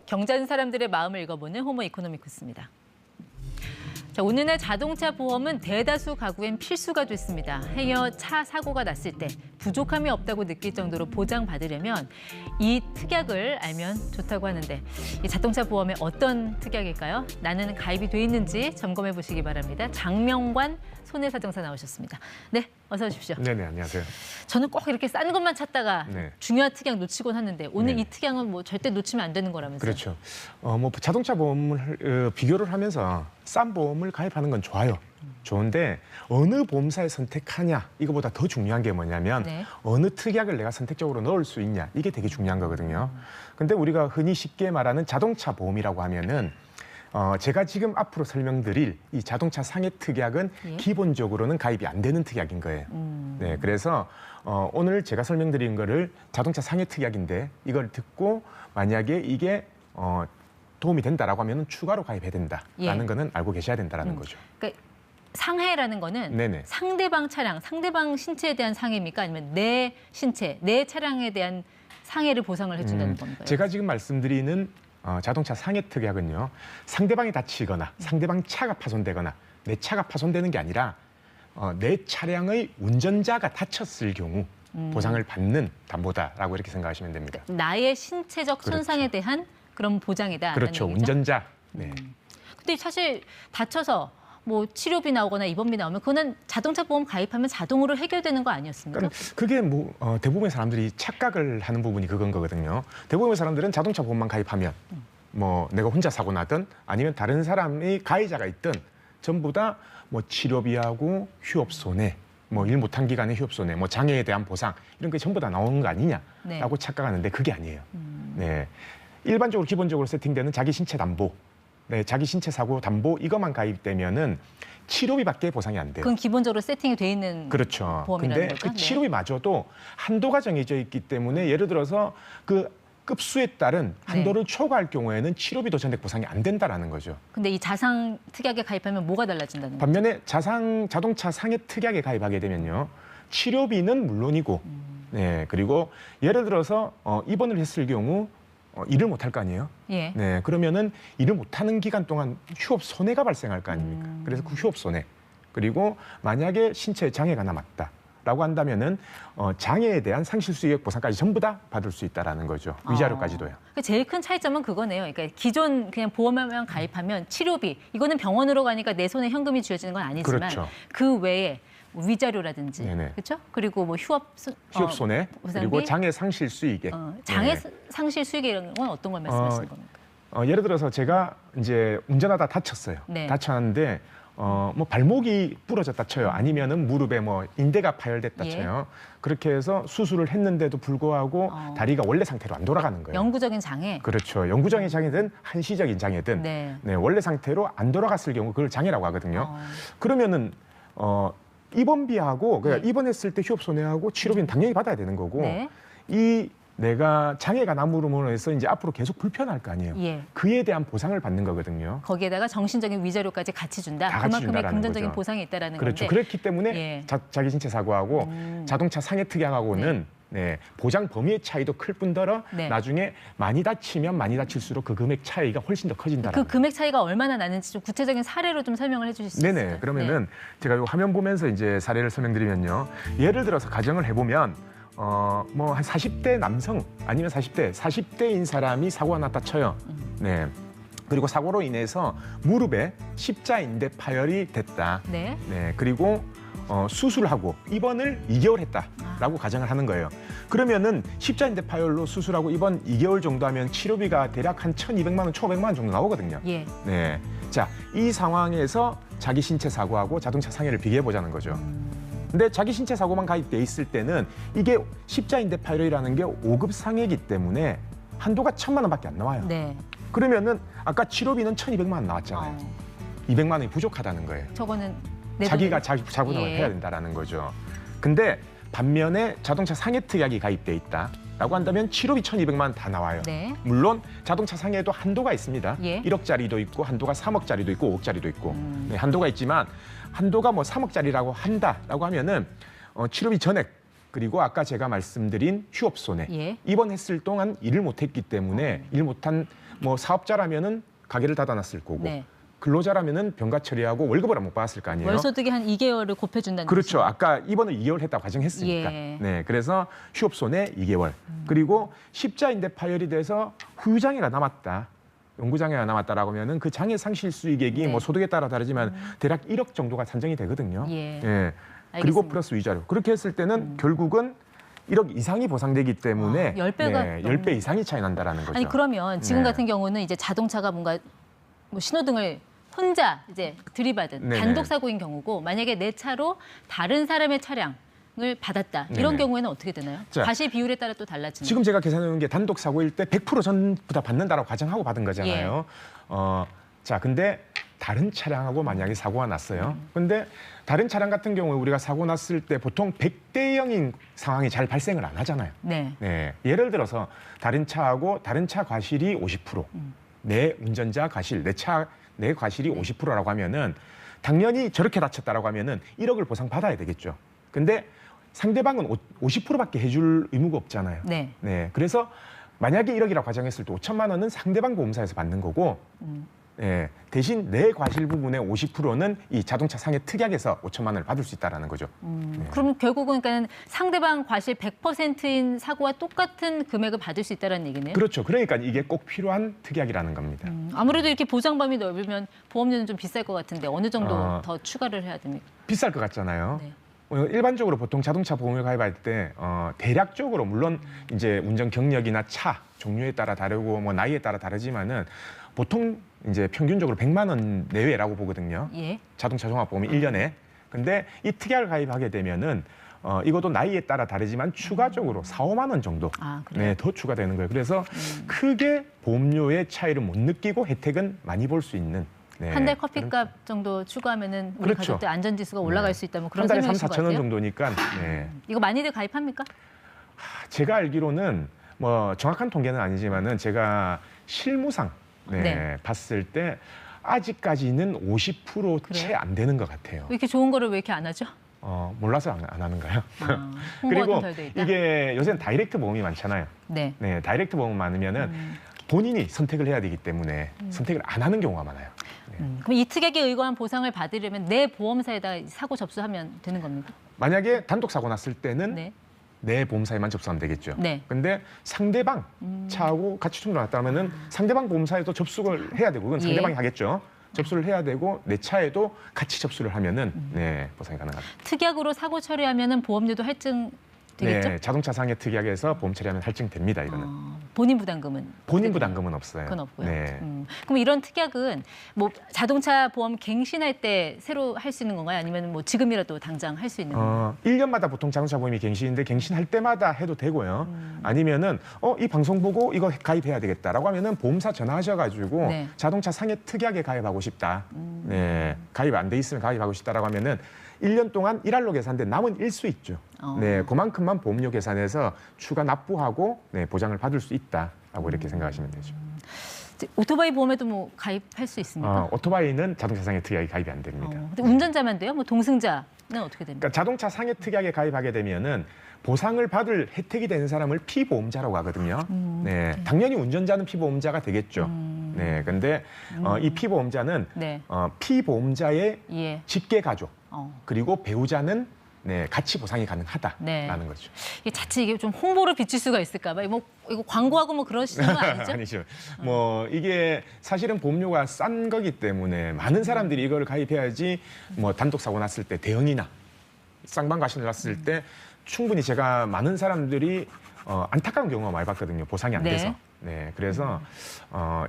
경제하는 사람들의 마음을 읽어보는 호모 이코노미쿠스입니다. 자, 오늘날 자동차 보험은 대다수 가구엔 필수가 됐습니다. 행여 차 사고가 났을 때 부족함이 없다고 느낄 정도로 보장받으려면 이 특약을 알면 좋다고 하는데 이 자동차 보험에 어떤 특약일까요? 나는 가입이 돼 있는지 점검해 보시기 바랍니다. 장명관 손해사정사 나오셨습니다. 네, 어서 오십시오. 네네, 안녕하세요. 저는 꼭 이렇게 싼 것만 찾다가 네. 중요한 특약 놓치곤 하는데 오늘 네. 이 특약은 뭐 절대 놓치면 안 되는 거라면서요? 그렇죠. 뭐 자동차 보험을 비교를 하면서 싼 보험을 가입하는 건 좋아요. 좋은데 어느 보험사를 선택하냐 이거보다 더 중요한 게 뭐냐면 네. 어느 특약을 내가 선택적으로 넣을 수 있냐 이게 되게 중요한 거거든요. 근데 우리가 흔히 쉽게 말하는 자동차 보험이라고 하면은 제가 지금 앞으로 설명드릴 이 자동차 상해 특약은 예? 기본적으로는 가입이 안 되는 특약인 거예요. 네, 그래서 오늘 제가 설명드린 거를 자동차 상해 특약인데 이걸 듣고 만약에 이게 도움이 된다라고 하면 추가로 가입해야 된다라는 예. 거는 알고 계셔야 된다라는 거죠. 그러니까 상해라는 거는 네네. 상대방 차량, 상대방 신체에 대한 상해입니까? 아니면 내 신체, 내 차량에 대한 상해를 보상을 해준다는 건가요? 제가 지금 말씀드리는 자동차 상해 특약은요. 상대방이 다치거나 상대방 차가 파손되거나 내 차가 파손되는 게 아니라 내 차량의 운전자가 다쳤을 경우 보상을 받는 담보다라고 이렇게 생각하시면 됩니다. 나의 신체적 그렇죠. 손상에 대한 그런 보장이다. 그렇죠. 운전자. 네. 근데 사실 다쳐서 뭐 치료비 나오거나 입원비 나오면 그거는 자동차 보험 가입하면 자동으로 해결되는 거 아니었습니까? 그러니까 그게 뭐 대부분의 사람들이 착각을 하는 부분이 그건 거거든요. 대부분의 사람들은 자동차 보험만 가입하면 뭐 내가 혼자 사고 나든 아니면 다른 사람이 가해자가 있든 전부 다 뭐 치료비하고 휴업 손해, 뭐 일 못한 기간의 휴업 손해, 뭐 장애에 대한 보상 이런 게 전부 다 나오는 거 아니냐라고 네. 착각하는데 그게 아니에요. 네, 일반적으로 기본적으로 세팅되는 자기 신체 담보, 네, 자기 신체 사고 담보 이것만 가입되면은 치료비밖에 보상이 안 돼요. 그건 기본적으로 세팅이 돼 있는 그렇죠. 보험이라는 근데 거죠? 그 치료비마저도 한도가 정해져 있기 때문에 예를 들어서 그 급수에 따른 한도를 초과할 경우에는 치료비도 전액 보상이 안 된다라는 거죠. 근데 이 자상 특약에 가입하면 뭐가 달라진다는 거죠? 반면에 자동차 상해 특약에 가입하게 되면요. 치료비는 물론이고, 네, 그리고 예를 들어서 입원을 했을 경우 일을 못할 거 아니에요. 예. 네, 그러면은 일을 못하는 기간 동안 휴업 손해가 발생할 거 아닙니까? 그래서 그 휴업 손해 그리고 만약에 신체에 장애가 남았다라고 한다면은 장애에 대한 상실 수익 보상까지 전부 다 받을 수 있다라는 거죠. 위자료까지도요. 제일 큰 차이점은 그거네요. 그러니까 기존 그냥 보험만 가입하면 치료비 이거는 병원으로 가니까 내 손에 현금이 쥐어지는 건 아니지만 그렇죠. 그 외에 위자료라든지 네네. 그렇죠? 그리고 뭐 휴업 손해 보상비? 그리고 장애 상실 수익액. 장애 네. 상실 수익이라는 건 어떤 걸 말씀하시는 겁니까? 예를 들어서 제가 이제 운전하다 다쳤어요. 네. 다쳤는데 뭐 발목이 부러졌다 쳐요. 아니면은 무릎에 뭐 인대가 파열됐다 예. 쳐요. 그렇게 해서 수술을 했는데도 불구하고 다리가 원래 상태로 안 돌아가는 거예요. 영구적인 장애. 그렇죠. 영구적인 장애든 한시적인 장애든 네. 네, 원래 상태로 안 돌아갔을 경우 그걸 장애라고 하거든요. 그러면은 입원비하고 그러니까 네. 입원했을 때 휴업 손해하고 치료비는 당연히 받아야 되는 거고 네. 이 내가 장애가 남으로 해서 이제 앞으로 계속 불편할 거 아니에요. 예. 그에 대한 보상을 받는 거거든요. 거기에다가 정신적인 위자료까지 같이 준다. 다 같이 그만큼의 준다라는 금전적인 거죠. 보상이 있다라는 그렇죠. 건데. 그렇기 때문에 예. 자기 신체 사고하고 자동차 상해 특약하고는 네, 보장 범위의 차이도 클 뿐더러 네. 나중에 많이 다치면 많이 다칠수록 그 금액 차이가 훨씬 더 커진다라는 그 금액 차이가 얼마나 나는지 좀 구체적인 사례로 좀 설명을 해주실 수 있어요? 네네. 그러면은 제가 이 화면 보면서 이제 사례를 설명드리면요. 예를 들어서 가정을 해보면 뭐 한 40대 남성 아니면 40대인 사람이 사고가 났다 쳐요. 네. 그리고 사고로 인해서 무릎에 십자인대 파열이 됐다. 네. 네. 그리고 수술하고 입원을 2개월 했다라고 가정을 하는 거예요. 그러면은 십자인대 파열로 수술하고 입원 2개월 정도 하면 치료비가 대략 한 1,200만 원, 1,500만 원 정도 나오거든요. 예. 네. 자, 이 상황에서 자기 신체 사고하고 자동차 상해를 비교해 보자는 거죠. 근데 자기 신체 사고만 가입돼 있을 때는 이게 십자인대 파열이라는 게 5급 상해이기 때문에 한도가 1,000만 원밖에 안 나와요. 네. 그러면은 아까 치료비는 1,200만 원 나왔잖아요. 200만 원이 부족하다는 거예요. 저거는 내 자기가 돈으로. 자구동을 예. 해야 된다라는 거죠. 근데 반면에 자동차 상해 특약이 가입돼 있다라고 한다면 치료비 1,200만 원 다 나와요. 네. 물론 자동차 상해도 한도가 있습니다. 예. 1억짜리도 있고 한도가 3억짜리도 있고 5억짜리도 있고 네, 한도가 있지만 한도가 뭐 3억짜리라고 한다라고 하면은 치료비 전액 그리고 아까 제가 말씀드린 휴업 손해 예. 입원했을 동안 일을 못했기 때문에 일 못한 뭐 사업자라면은 가게를 닫아놨을 거고 네. 근로자라면은 병가 처리하고 월급을 못 받았을 거 아니에요. 월소득이 한 2개월을 곱해준다는 그렇죠. 뜻이죠. 아까 입원을 2개월 했다고 가정했으니까. 예. 네, 그래서 휴업 손해 2개월. 그리고 십자인대 파열이 돼서 후유장애가 남았다. 연구장애가 남았다라고 하면은 그 장애 상실 수익액이 네. 뭐 소득에 따라 다르지만 대략 1억 정도가 산정이 되거든요. 예. 그리고 알겠습니다. 플러스 위자료. 그렇게 했을 때는 결국은 1억 이상이 보상되기 때문에 10배가 10배 이상이 차이 난다라는 거죠. 아니 그러면 지금 네. 같은 경우는 이제 자동차가 뭔가 뭐 신호등을 혼자 이제 들이받은 네네. 단독 사고인 경우고 만약에 내 차로 다른 사람의 차량을 받았다 이런 네네. 경우에는 어떻게 되나요? 자, 과실 비율에 따라 또 달라지나요? 지금 제가 계산해 놓은 게 단독 사고일 때 100% 전부 다 받는다라고 가정하고 받은 거잖아요. 자, 근데 다른 차량하고 만약에 사고가 났어요. 근데 다른 차량 같은 경우에 우리가 사고 났을 때 보통 100대 0인 상황이 잘 발생을 안 하잖아요. 네. 네. 예를 들어서 다른 차하고 다른 차 과실이 50%, 내 운전자 과실, 내 과실이 50%라고 하면은 당연히 저렇게 다쳤다라고 하면은 1억을 보상받아야 되겠죠. 근데 상대방은 50%밖에 해줄 의무가 없잖아요. 네. 네. 그래서 만약에 1억이라고 가정했을 때 5천만 원은 상대방 보험사에서 받는 거고 예, 대신 내 과실 부분의 50%는 이 자동차 상해 특약에서 5천만 원을 받을 수 있다라는 거죠. 그럼 결국은 그러니까 상대방 과실 100%인 사고와 똑같은 금액을 받을 수 있다는 얘기네요. 그렇죠. 그러니까 이게 꼭 필요한 특약이라는 겁니다. 아무래도 이렇게 보장 범위 넓으면 보험료는 좀 비쌀 것 같은데 어느 정도 더 추가를 해야 됩니까? 비쌀 것 같잖아요. 네. 일반적으로 보통 자동차 보험을 가입할 때 대략적으로 물론 이제 운전 경력이나 차 종류에 따라 다르고 뭐 나이에 따라 다르지만은 보통 이제 평균적으로 100만 원 내외라고 보거든요. 예. 자동차 종합보험이 1년에. 근데 이 특약을 가입하게 되면은 이것도 나이에 따라 다르지만 추가적으로 4, 5만 원 정도 아, 그래요? 네, 더 추가되는 거예요. 그래서 크게 보험료의 차이를 못 느끼고 혜택은 많이 볼 수 있는 네, 한 달 커피값 정도 추가하면은 우리 그렇죠. 가족들 안전지수가 올라갈 수 있다면 그런 한 달에 3, 설명이신 것 4천 원 같아요. 정도니까 네. 이거 많이들 가입합니까? 제가 알기로는 뭐 정확한 통계는 아니지만은 제가 실무상 네. 봤을 때 아직까지는 50%채 안 되는 것 같아요. 왜 이렇게 좋은 거를 왜 이렇게 안 하죠? 몰라서 안 하는가요? 홍보가 그리고 덜돼 있다. 이게 요새는 다이렉트 보험이 많잖아요. 네. 네, 다이렉트 보험 많으면은 본인이 선택을 해야 되기 때문에 선택을 안 하는 경우가 많아요. 그럼 이 특약에 의거한 보상을 받으려면 내 보험사에다 사고 접수하면 되는 겁니까? 만약에 단독 사고 났을 때는 네. 내 보험사에만 접수하면 되겠죠. 네. 근데 상대방 차하고 같이 충돌 났다면은 상대방 보험사에도 접수를 해야 되고 그건 예. 상대방이 하겠죠. 접수를 해야 되고 내 차에도 같이 접수를 하면은 네, 보상이 가능합니다. 특약으로 사고 처리하면은 보험료도 할증 되겠죠? 네, 자동차 상해 특약에서 보험 처리하면 할증됩니다. 이거는 본인 부담금은 본인 어떻게 부담금은 없어요. 그건 없고요. 네. 그럼 이런 특약은 뭐 자동차 보험 갱신할 때 새로 할 수 있는 건가요? 아니면 뭐 지금이라도 당장 할 수 있는 건가요? 1년마다 보통 자동차 보험이 갱신인데 갱신할 때마다 해도 되고요. 아니면은 이 방송 보고 이거 가입해야 되겠다라고 하면은 보험사 전화하셔가지고 네. 자동차 상해 특약에 가입하고 싶다. 네, 가입 안 돼 있으면 가입하고 싶다라고 하면은 1년 동안 일할로 계산돼 남은 일수 있죠. 네, 그만큼만 보험료 계산해서 추가 납부하고 네, 보장을 받을 수 있다라고 이렇게 생각하시면 되죠. 오토바이 보험에도 뭐 가입할 수 있습니까? 오토바이는 자동차 상해 특약에 가입이 안 됩니다. 근데 운전자만 돼요? 뭐 동승자는 어떻게 됩니까? 그러니까 자동차 상해 특약에 가입하게 되면은 보상을 받을 혜택이 되는 사람을 피보험자라고 하거든요. 네, 당연히 운전자는 피보험자가 되겠죠. 네, 근데 이 피보험자는 네. 피보험자의 예. 직계 가족 어. 그리고 배우자는 네, 같이 보상이 가능하다라는 네. 거죠. 이게 자칫 이게 좀 홍보를 비칠 수가 있을까 봐. 뭐 이거 광고하고 뭐 그러시는 거 아니죠? 아니죠. 뭐 이게 사실은 보험료가 싼 거기 때문에 많은 사람들이 이걸 가입해야지 뭐 단독 사고 났을 때 대형이나 쌍방 과실 났을 때 충분히 제가 많은 사람들이 안타까운 경우가 많이 봤거든요. 보상이 안 네. 돼서. 네, 그래서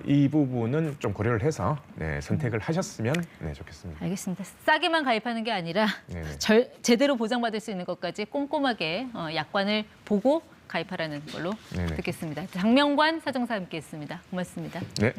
이 부분은 좀 고려를 해서 네, 선택을 하셨으면 네, 좋겠습니다. 알겠습니다. 싸게만 가입하는 게 아니라 네네. 제대로 보장받을 수 있는 것까지 꼼꼼하게 약관을 보고 가입하라는 걸로 네네. 듣겠습니다. 장명관 사정사 함께했습니다. 고맙습니다. 네.